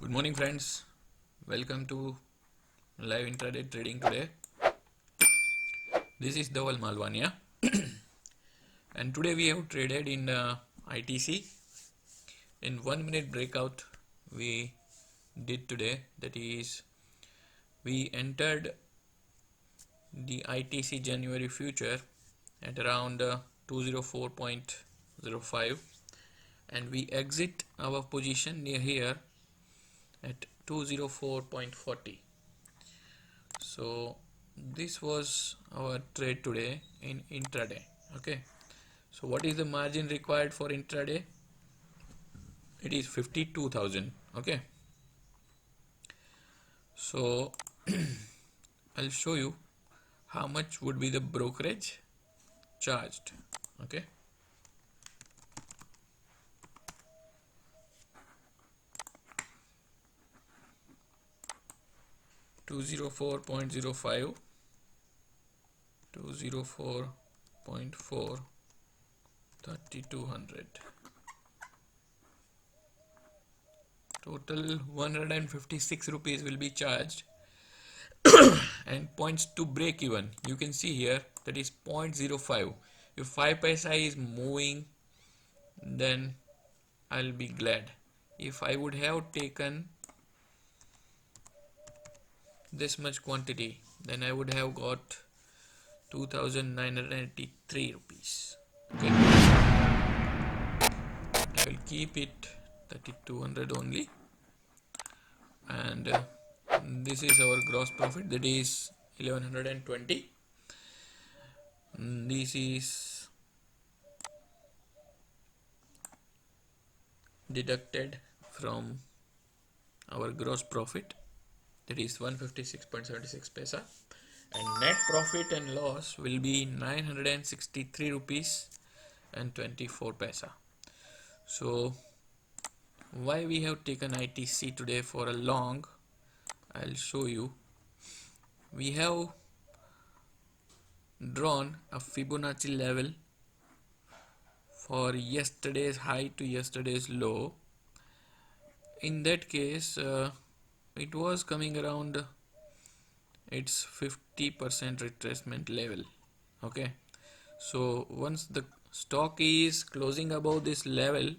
Good morning, friends. Welcome to live intraday trading today. This is Dhaval Malvania, and today we have traded in ITC. In 1 minute breakout, we did today. That is, we entered the ITC January future at around 204.05, and we exit our position near here at 204.40. So this was our trade today in intraday. Okay, so what is the margin required for intraday? It is 52,000. Okay, so I'll show you how much would be the brokerage charged. Okay, $204.05, 204.4, 3,200. Total 156 rupees will be charged. And points to break even, you can see here, that is 0.05. If 5 paisa is moving, then I'll be glad. If I would have taken this much quantity, then I would have got 2,983 rupees. Okay, I will keep it 3,200 only, and this is our gross profit, that is 1,120. This is deducted from our gross profit, that is 156.76 paisa, and net profit and loss will be 963 rupees and 24 paisa. So why we have taken ITC today for a long, I'll show you. We have drawn a Fibonacci level for yesterday's high to yesterday's low. In that case, it was coming around its 50% retracement level. Okay, so once the stock is closing above this level,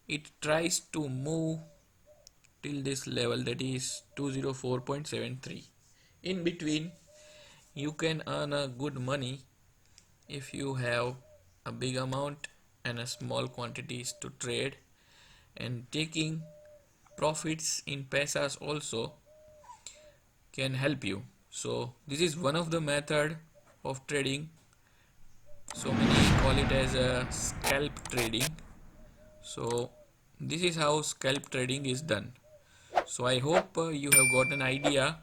it tries to move till this level, that is 204.73. In between, you can earn a good money if you have a big amount and a small quantities to trade, and taking profits in pesos also can help you. So this is one of the method of trading. So many call it as a scalp trading. So this is how scalp trading is done. So I hope you have got an idea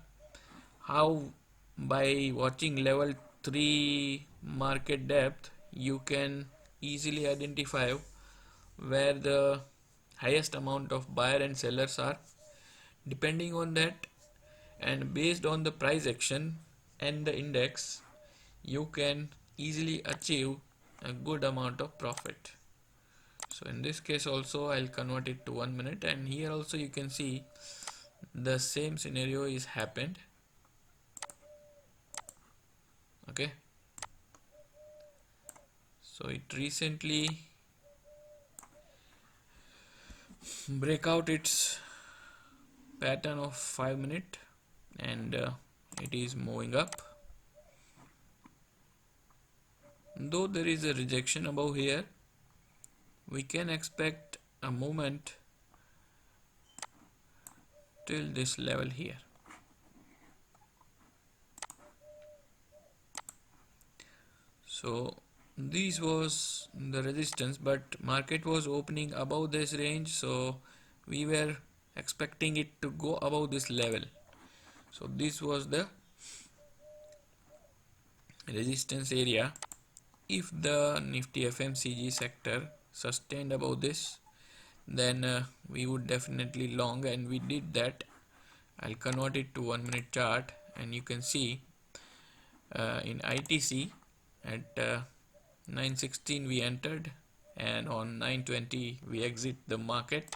how by watching level 3 market depth you can easily identify where the highest amount of buyer and sellers are. Depending on that and based on the price action and the index, you can easily achieve a good amount of profit. So in this case also I'll convert it to 1 minute, and here also you can see the same scenario is happened. Okay, so it recently break out its pattern of 5 minute, and it is moving up. Though there is a rejection above here, we can expect a movement till this level here. So this was the resistance, but market was opening above this range, so we were expecting it to go above this level. So this was the resistance area. If the Nifty FMCG sector sustained above this, then we would definitely long, and we did that. I'll convert it to 1 minute chart, and you can see in ITC at 916 we entered, and on 920 we exit the market.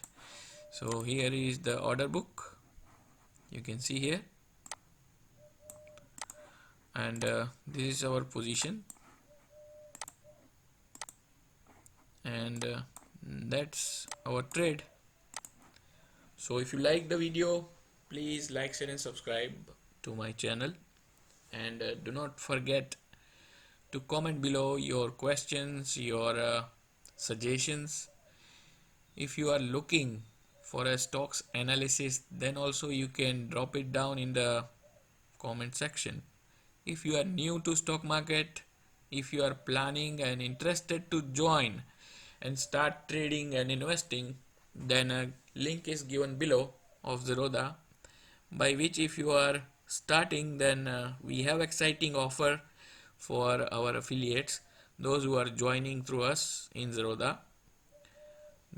So here is the order book, you can see here, and this is our position, and that's our trade. So if you like the video, please like, share and subscribe to my channel, and do not forget to comment below your questions, your suggestions. If you are looking for a stocks analysis, then also you can drop it down in the comment section. If you are new to stock market, if you are planning and interested to join and start trading and investing, then a link is given below of ZERODHA, by which if you are starting, then we have exciting offer for our affiliates, those who are joining through us in ZERODHA.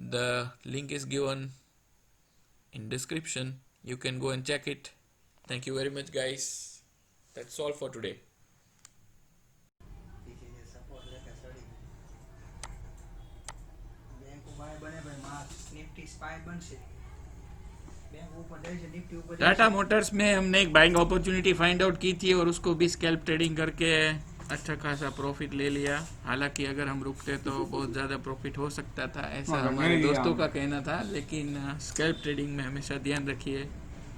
The link is given in description, you can go and check it. Thank you very much guys, that's all for today. Tata Motors में हमने एक buying opportunity find out की थी और उसको भी scalp trading करके अच्छा खासा प्रॉफिट ले लिया। हालांकि अगर हम रुकते तो बहुत ज़्यादा प्रॉफिट हो सकता था, ऐसा हमारे दोस्तों का कहना था। लेकिन स्कैल्प ट्रेडिंग में हमेशा ध्यान रखिए,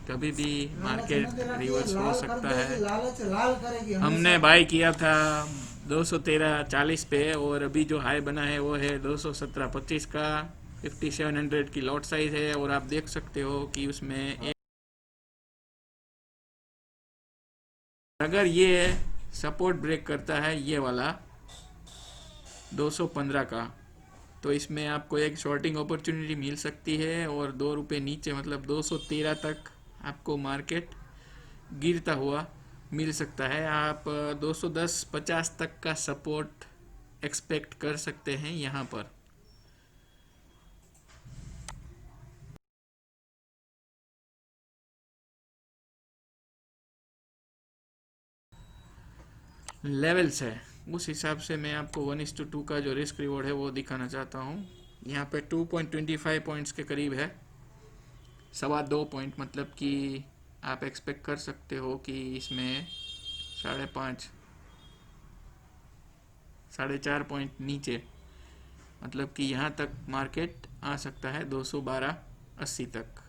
कभी भी मार्केट रिवर्स हो सकता है। हमने बाई किया था 213.40 पे और अभी जो हाई बना है वो है 217.25 का। 5700 की लॉट साइज है और आप देख सकते हो कि उसमें अगर ये सपोर्ट ब्रेक करता है ये वाला 215 का, तो इसमें आपको एक शॉर्टिंग अपॉर्चुनिटी मिल सकती है और 2 रुपये नीचे मतलब 213 तक आपको मार्केट गिरता हुआ मिल सकता है। आप 210.50 तक का सपोर्ट एक्सपेक्ट कर सकते हैं यहाँ पर। लेवल्स है, उस हिसाब से मैं आपको 1:2 का जो रिस्क रिवॉर्ड है वो दिखाना चाहता हूँ। यहाँ पे 2.25 पॉइंट्स के करीब है, 2.25 पॉइंट, मतलब कि आप एक्सपेक्ट कर सकते हो कि इसमें 5.5 4.5 पॉइंट नीचे, मतलब कि यहाँ तक मार्केट आ सकता है 212.80 तक।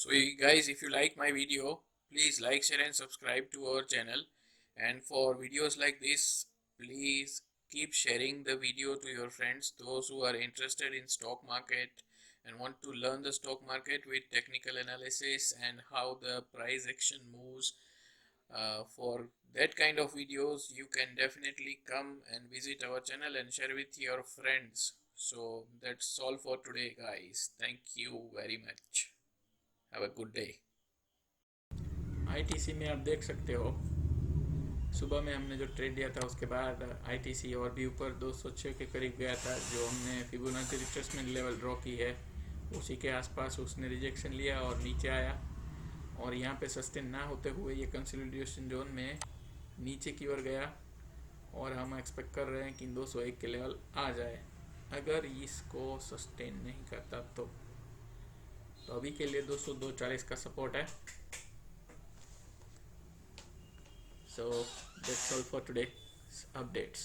So guys, if you like my video, please like, share and subscribe to our channel, and for videos like this, please keep sharing the video to your friends, those who are interested in stock market and want to learn the stock market with technical analysis and how the price action moves. For that kind of videos, you can definitely come and visit our channel and share with your friends. So that's all for today guys, thank you very much, have a good day। ITC में आप देख सकते हो, सुबह में हमने जो trade दिया था उसके बाद आईटीसी और भी ऊपर 206 के करीब गया था। जो हमने फिबोनाची रिट्रेसमेंट लेवल ड्रॉ की है उसी के आसपास उसने रिजेक्शन लिया और नीचे आया, और यहाँ पे सस्टेन ना होते हुए ये कंसोलिडेशन जोन में नीचे की ओर गया, और हम एक्सपेक्ट कर रहे हैं कि 201 के लेवल आ जाए। अगर इसको सस्टेन नहीं करता तो अभी के लिए 202.40 का सपोर्ट है। So that's all for today's updates।